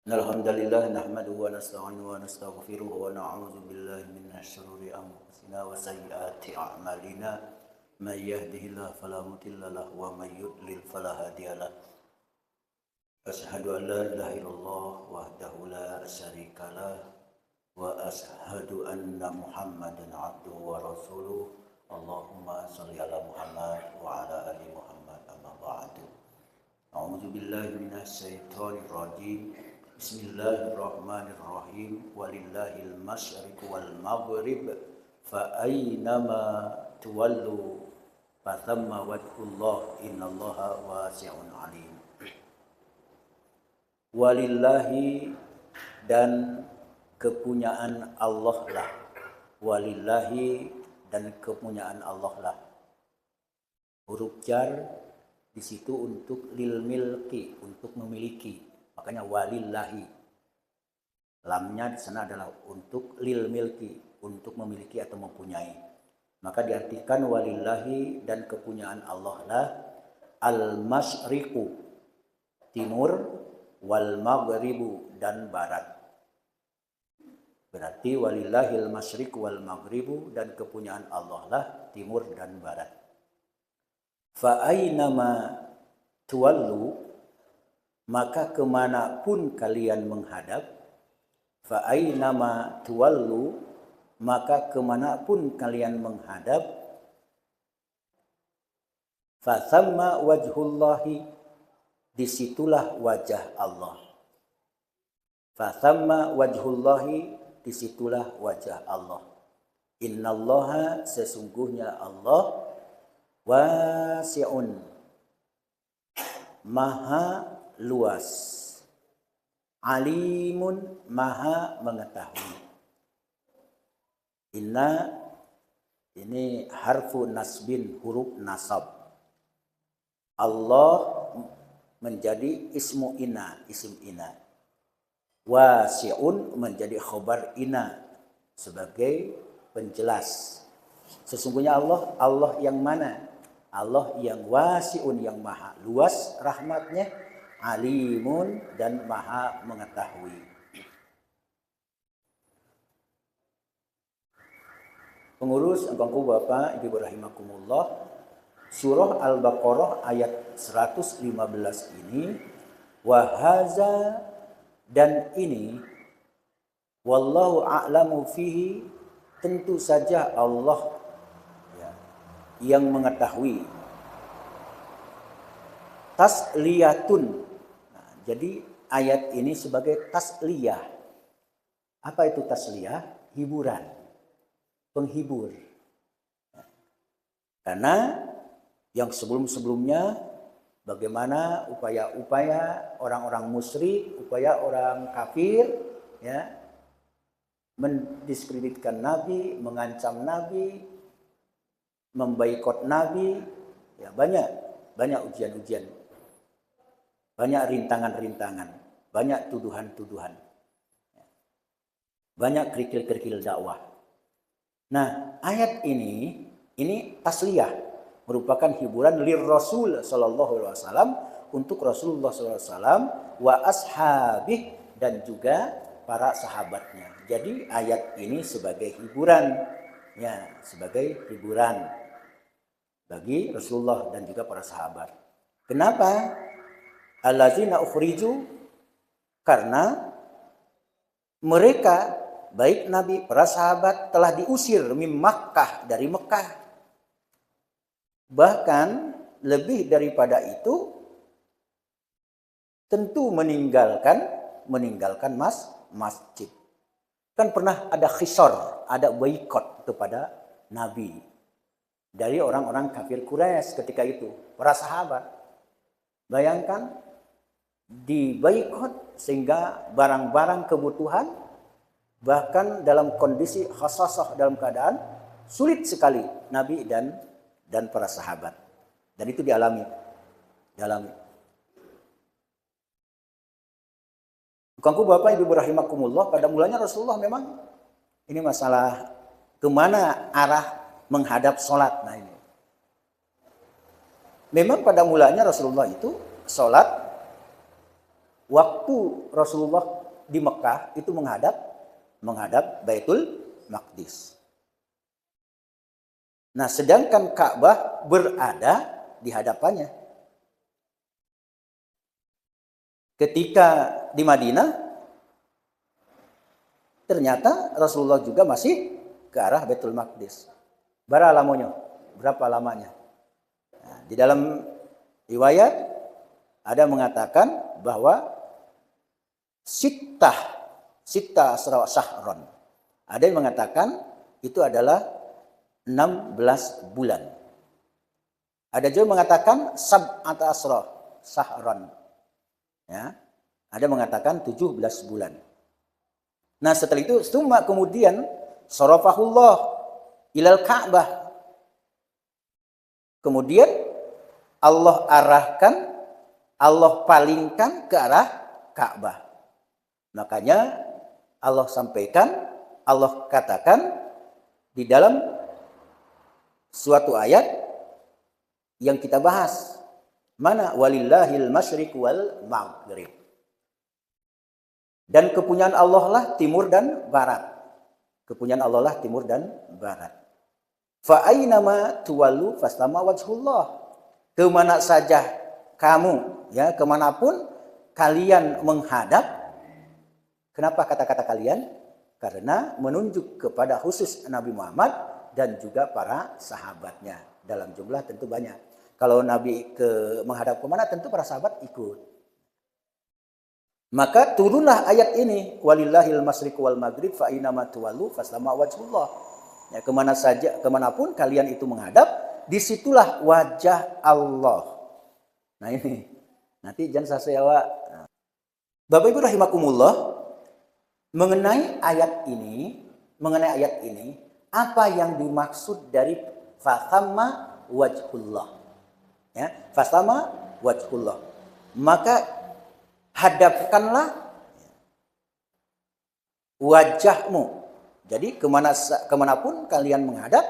Alhamdulillah nahmaduhu wa nasta'inuhu wa nastaghfiruhu wa na'udzu billahi minasy syururi anfusina wa sayyiati a'malina may yahdihillahu fala mudilla lahu wa may yudlil fala hadiyalah. Asyhadu an la ilaha illallah wahdahu la syarika lah wa asyhadu anna Muhammadan abduhu wa rasuluh. Allahumma shalli ala Muhammad wa ala ali Muhammad amma ba'du. A'udzu billahi minasy syaithanir rajim. Bismillahirrahmanirrahim. Walillahil masyriq wal maghrib fa aynama tuwallu fa thamma wajhullah innallaha wasi'un alim. Walillahi, dan kepunyaan Allah lah. Walillahi, dan kepunyaan Allah lah. Huruf jar di situ untuk lil milki, untuk memiliki. Makanya walillahi. Lamnya di sana adalah untuk lil milki, untuk memiliki atau mempunyai. Maka diartikan walillahi, dan kepunyaan Allah lah al-masyriqu, timur, wal maghribu, dan barat. Berarti walillahil masyriq wal maghribu, dan kepunyaan Allah lah timur dan barat. Fa aynama tuwallu, maka kemanapun kalian menghadap. Fa aynama tuwallu, maka kemanapun kalian menghadap. Fa thamma wajhullahi, disitulah wajah Allah. Fa thamma wajhullahi, disitulah wajah Allah. Innallaha, sesungguhnya Allah, wasi'un, maha luas, alimun, maha mengetahui. Inna ini harfu nasbin, huruf nasab. Allah menjadi ismu inna, isim inna. Wasi'un menjadi khobar inna sebagai penjelas. Sesungguhnya Allah yang mana? Allah yang wasi'un, yang maha luas rahmatnya, alimun, dan maha mengetahui. Pengurus, engkau Bapak, Ibu rahimakumullah, surah Al-Baqarah ayat 115 ini, wahaza, dan ini, wallahu a'lamu fihi, tentu saja Allah yang mengetahui. Tasliyatun. Nah, jadi ayat ini sebagai tasliyah. Apa itu tasliyah? Hiburan, penghibur. Karena yang sebelum-sebelumnya, bagaimana upaya-upaya orang-orang musyrik, upaya orang kafir, ya, mendiskreditkan Nabi, mengancam Nabi, memboikot Nabi, ya, banyak ujian-ujian, banyak rintangan-rintangan, banyak tuduhan-tuduhan, banyak kerikil-kerikil dakwah. Nah, ayat ini tasliyah, merupakan hiburan lir Rasul sallallahu alaihi wasallam, untuk Rasulullah sallallahu alaihi wasallam, wa ashabih, dan juga para sahabatnya. Jadi ayat ini sebagai hiburan, ya, sebagai hiburan bagi Rasulullah dan juga para sahabat. Kenapa? Allazina ukhriju, karena mereka, baik Nabi, para sahabat, telah diusir min Makkah, dari Mekah. Bahkan lebih daripada itu, tentu meninggalkan masjid. Kan pernah ada khisar, ada boikot kepada Nabi dari orang-orang kafir Quraisy ketika itu, para sahabat. Bayangkan, diboikot sehingga barang-barang kebutuhan, bahkan dalam kondisi khasasah, dalam keadaan sulit sekali Nabi dan para sahabat. Dan itu dialami. Bukanku Bapak Ibu rahimakumullah, pada mulanya Rasulullah memang ini masalah kemana arah menghadap sholat. Nah ini. Memang pada mulanya Rasulullah itu sholat waktu Rasulullah di Mekah itu menghadap Baitul Maqdis. Nah, sedangkan Ka'bah berada di hadapannya. Ketika di Madinah, ternyata Rasulullah juga masih ke arah Baitul Maqdis. Berapa lamanya? Nah, di dalam riwayat ada mengatakan bahwa sitah sahron. Ada yang mengatakan itu adalah 16 bulan. Ada juga mengatakan sab'ata asra sahron. Ya. Ada mengatakan 17 bulan. Nah, setelah itu kemudian sarafahullah ilal Ka'bah. Kemudian Allah arahkan, Allah palingkan ke arah Ka'bah. Makanya Allah sampaikan, Allah katakan di dalam suatu ayat yang kita bahas. Mana? Walillahil masyriq wal maghrib. Dan kepunyaan Allah lah timur dan barat. Kepunyaan Allah lah timur dan barat. Fa aynama tuwallu fastama wajhullah. Kemana saja kamu, ya, kemanapun kalian menghadap. Kenapa kata-kata kalian? Karena menunjuk kepada khusus Nabi Muhammad dan juga para sahabatnya. Dalam jumlah tentu banyak. Kalau Nabi menghadap kemana, tentu para sahabat ikut. Maka turunlah ayat ini, walillahil masyriq wal maghrib fa aynama tuwallu fastama wajhullah. Ya, kemanapun kalian itu menghadap, disitulah wajah Allah. Nah ini, nanti jangan saya Bapak Ibu rahimakumullah, mengenai ayat ini, apa yang dimaksud dari fasama wajhullah? Ya, fasama wajhullah. Maka hadapkanlah wajahmu. Jadi kemanapun kalian menghadap,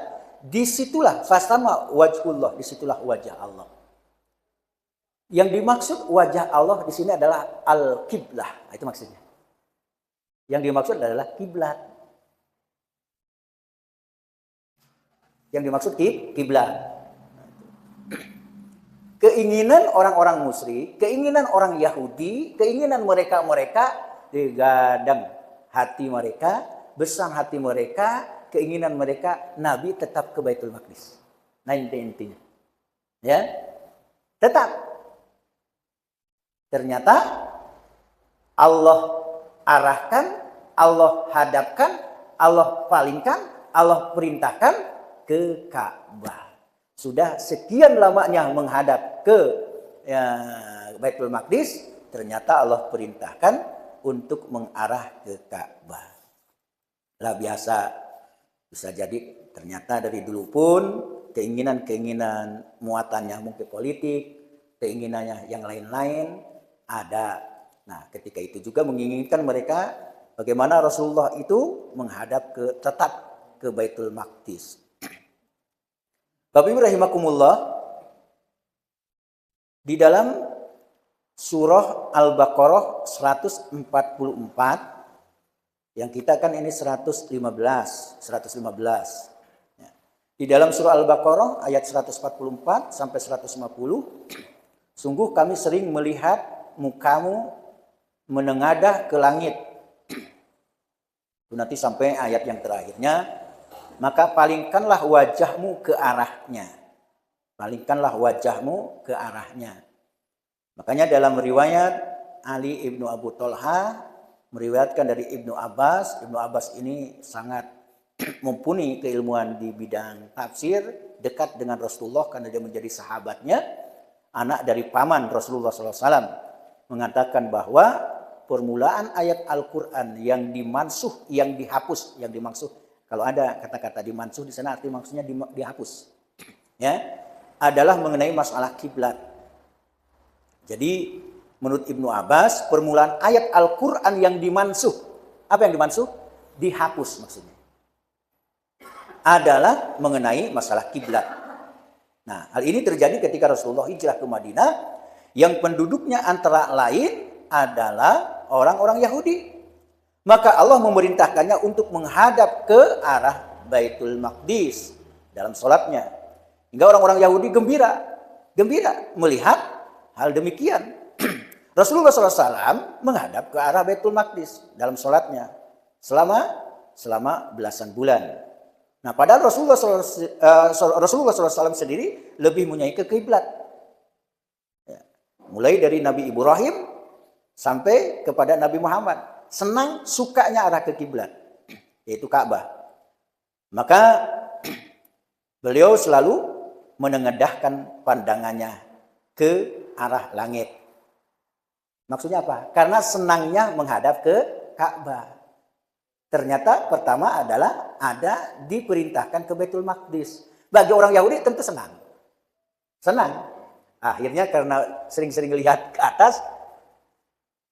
disitulah fasama wajhullah, disitulah wajah Allah. Yang dimaksud wajah Allah di sini adalah al-qiblah, itu maksudnya. Yang dimaksud adalah kiblat. Yang dimaksud kiblat. Keinginan orang-orang musyrik, keinginan orang Yahudi, keinginan mereka digadang hati mereka, besar hati mereka, keinginan mereka Nabi tetap ke Baitul Maqdis. Nah, intinya. Ya. Tetap. Ternyata Allah arahkan, Allah hadapkan, Allah palingkan, Allah perintahkan ke Ka'bah. Sudah sekian lamanya menghadap ke Baitul Maqdis, ternyata Allah perintahkan untuk mengarah ke Ka'bah. Lah biasa, bisa jadi ternyata dari dulu pun keinginan-keinginan muatannya mungkin politik, keinginannya yang lain-lain ada. Nah, ketika itu juga menginginkan mereka bagaimana Rasulullah itu menghadap tetap ke Baitul Maqdis. Bapak Ibu rahimakumullah, di dalam surah Al-Baqarah 144, yang kita kan ini 115. Di dalam surah Al-Baqarah ayat 144 sampai 150, sungguh kami sering melihat mukamu menengadah ke langit. Itu nanti sampai ayat yang terakhirnya, maka palingkanlah wajahmu ke arahnya. Palingkanlah wajahmu ke arahnya. Makanya dalam riwayat Ali ibnu Abu Thalha meriwayatkan dari Ibnu Abbas. Ibnu Abbas ini sangat mumpuni keilmuan di bidang tafsir, dekat dengan Rasulullah karena dia menjadi sahabatnya, anak dari paman Rasulullah SAW, mengatakan bahwa permulaan ayat Al-Quran yang dimansuh, yang dihapus, yang dimaksud, kalau ada kata-kata dimansuh di sana arti maksudnya dihapus, ya, adalah mengenai masalah kiblat. Jadi menurut Ibnu Abbas, permulaan ayat Al-Quran yang dimansuh, apa yang dimansuh? Dihapus maksudnya. Adalah mengenai masalah kiblat. Nah, hal ini terjadi ketika Rasulullah hijrah ke Madinah, yang penduduknya antara lain adalah orang-orang Yahudi. Maka Allah memerintahkannya untuk menghadap ke arah Baitul Maqdis dalam sholatnya. Hingga orang-orang Yahudi gembira melihat hal demikian. Rasulullah SAW menghadap ke arah Baitul Maqdis dalam sholatnya selama belasan bulan. Nah, padahal Rasulullah SAW sendiri lebih menyai ke kiblat. Ya. Mulai dari Nabi Ibrahim sampai kepada Nabi Muhammad. Senang sukanya arah ke kiblat, yaitu Ka'bah. Maka beliau selalu menengadahkan pandangannya ke arah langit. Maksudnya apa? Karena senangnya menghadap ke Ka'bah. Ternyata pertama adalah diperintahkan ke Baitul Maqdis. Bagi orang Yahudi tentu senang. Akhirnya karena sering-sering lihat ke atas,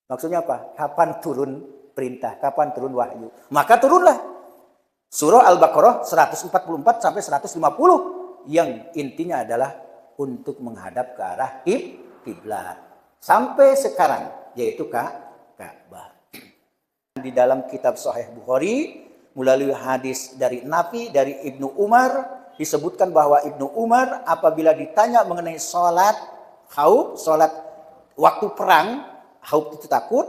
maksudnya apa? Kapan turun perintah? Kapan turun wahyu? Maka turunlah surah Al-Baqarah 144 sampai 150 yang intinya adalah untuk menghadap ke arah kiblat. Sampai sekarang yaitu Ka'bah. Di dalam kitab Sahih Bukhari melalui hadis dari Nafi dari Ibnu Umar disebutkan bahwa Ibnu Umar apabila ditanya mengenai salat khauf, salat waktu perang, khauf itu takut,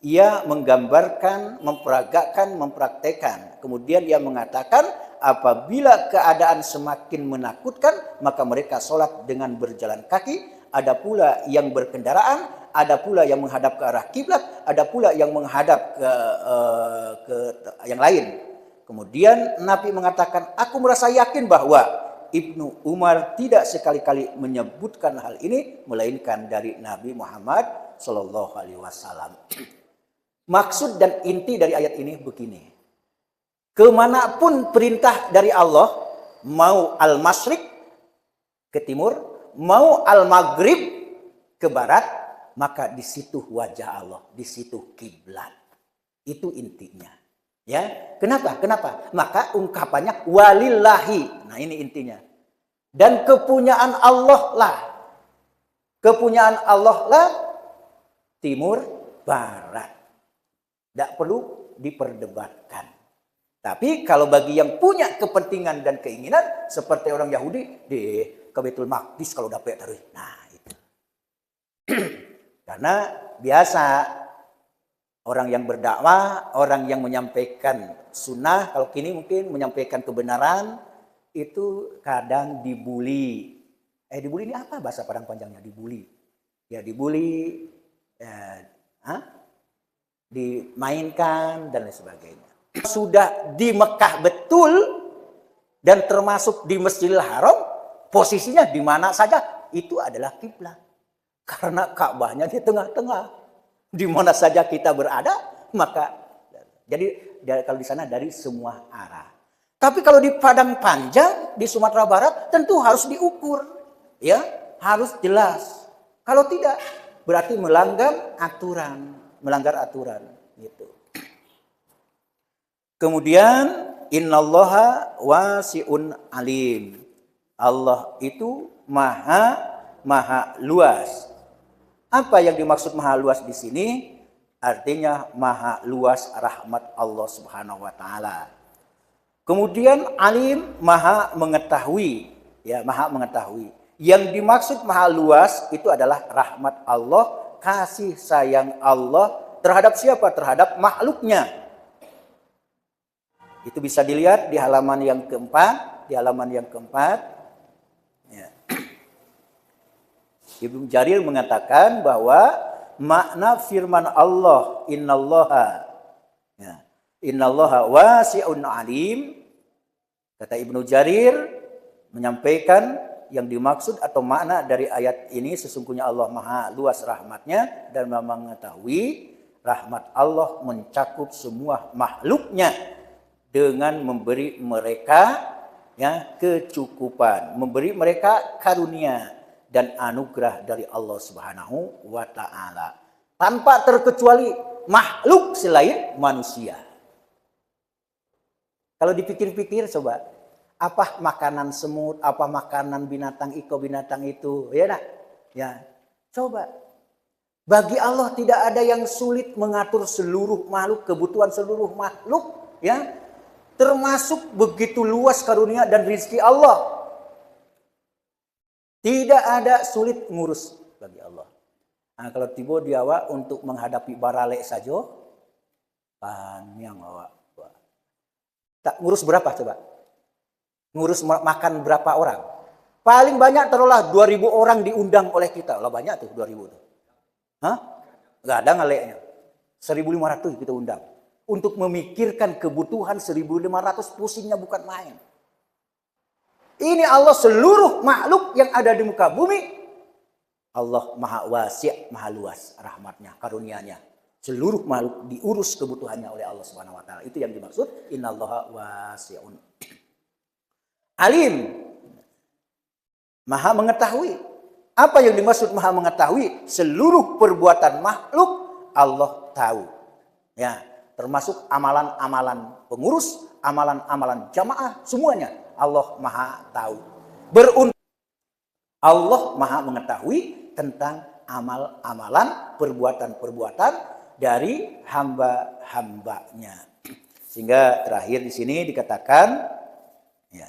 ia menggambarkan, memperagakan, mempraktekkan. Kemudian ia mengatakan apabila keadaan semakin menakutkan, maka mereka sholat dengan berjalan kaki. Ada pula yang berkendaraan, ada pula yang menghadap ke arah kiblat, ada pula yang menghadap ke yang lain. Kemudian Nabi mengatakan, aku merasa yakin bahwa Ibnu Umar tidak sekali-kali menyebutkan hal ini, melainkan dari Nabi Muhammad Sallallahu Alaihi Wasallam. Maksud dan inti dari ayat ini begini. Kemanapun perintah dari Allah, mau al-masyriq ke timur, mau al-maghrib ke barat, maka di situ wajah Allah, di situ kiblat. Itu intinya. Ya, kenapa? Maka ungkapannya walillahi. Nah, ini intinya. Dan kepunyaan Allah lah timur barat. Tidak perlu diperdebatkan. Tapi kalau bagi yang punya kepentingan dan keinginan seperti orang Yahudi di ke Baitul Maqdis kalau dapat terus. Nah, itu. Karena biasa orang yang berdakwah, orang yang menyampaikan sunnah, kalau kini mungkin menyampaikan kebenaran itu kadang dibuli. Dibuli ini apa bahasa Padang panjangnya? Dibuli. Ya, dibuli, dimainkan dan lain sebagainya. Sudah di Mekah betul dan termasuk di Masjidil Haram, posisinya di mana saja itu adalah kiblat. Karena Ka'bahnya di tengah-tengah. Di mana saja kita berada, maka jadi kalau di sana dari semua arah. Tapi kalau di Padang Panjang di Sumatera Barat tentu harus diukur, ya, harus jelas. Kalau tidak berarti melanggar aturan gitu. Kemudian innallaha wasi'un alim. Allah itu maha luas. Apa yang dimaksud maha luas di sini? Artinya maha luas rahmat Allah Subhanahu wa taala. Kemudian alim maha mengetahui, ya, maha mengetahui. Yang dimaksud maha luas itu adalah rahmat Allah, kasih sayang Allah terhadap siapa? Terhadap makhluknya. Itu bisa dilihat di halaman yang keempat, Ya. Ibnu Jarir mengatakan bahwa makna firman Allah innallaha wasi'un alim, kata Ibnu Jarir menyampaikan yang dimaksud atau makna dari ayat ini sesungguhnya Allah maha luas rahmatnya dan mengetahui rahmat Allah mencakup semua makhluknya dengan memberi mereka, ya, kecukupan, memberi mereka karunia dan anugerah dari Allah Subhanahu wa taala tanpa terkecuali makhluk selain manusia. Kalau dipikir-pikir coba, apa makanan semut, apa makanan binatang binatang itu, ya nak? Ya, coba. Bagi Allah tidak ada yang sulit mengatur seluruh makhluk, kebutuhan seluruh makhluk, ya. Termasuk begitu luas karunia dan rezeki Allah. Tidak ada sulit ngurus bagi Allah. Nah, kalau tiba di awak untuk menghadapi baralek saja, panjang awak. Tak ngurus berapa coba? Ngurus makan berapa orang? Paling banyak taruhlah 2.000 orang diundang oleh kita. Lah banyak tuh 2.000 tuh. Hah? Gak ada ngaleknya. 1.500 kita undang. Untuk memikirkan kebutuhan 1.500 pusingnya bukan main. Ini Allah seluruh makhluk yang ada di muka bumi. Allah maha wasi', maha luas rahmatnya, karunianya. Seluruh makhluk diurus kebutuhannya oleh Allah Subhanahu wa taala. Itu yang dimaksud innallaha wasi'un alim. Maha mengetahui. Apa yang dimaksud maha mengetahui? Seluruh perbuatan makhluk Allah tahu. Ya, termasuk amalan-amalan pengurus, amalan-amalan jamaah, semuanya Allah maha tahu. Allah maha mengetahui tentang amal-amalan, perbuatan-perbuatan dari hamba-hambanya. Sehingga terakhir di sini dikatakan, ya,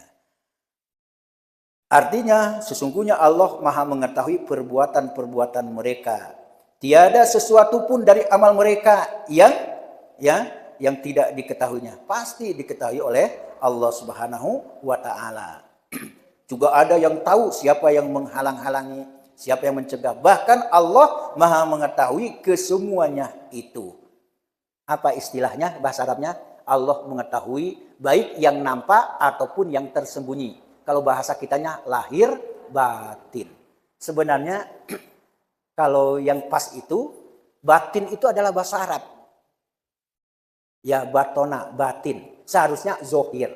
artinya sesungguhnya Allah maha mengetahui perbuatan-perbuatan mereka. Tiada sesuatu pun dari amal mereka yang tidak diketahuinya. Pasti diketahui oleh Allah Subhanahu wa taala. Juga ada yang tahu siapa yang menghalang-halangi, siapa yang mencegah. Bahkan Allah maha mengetahui kesemuanya itu. Apa istilahnya bahasa Arabnya? Allah mengetahui baik yang nampak ataupun yang tersembunyi. Kalau bahasa kitanya lahir batin. Sebenarnya kalau yang pas itu, batin itu adalah bahasa Arab. Ya, batona, batin. Seharusnya zohir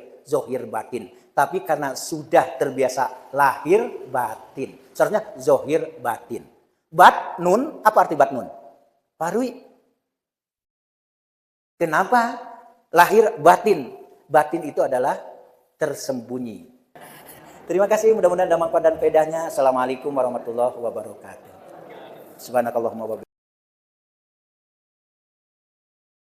batin. Tapi karena sudah terbiasa lahir batin. Seharusnya zohir batin. Batnun, apa arti batnun? Parui. Kenapa lahir batin? Batin itu adalah tersembunyi. Terima kasih, mudah-mudahan ada manfaat dan faedahnya. Assalamualaikum warahmatullahi wabarakatuh. Subhanakallahumma wa bihamdika.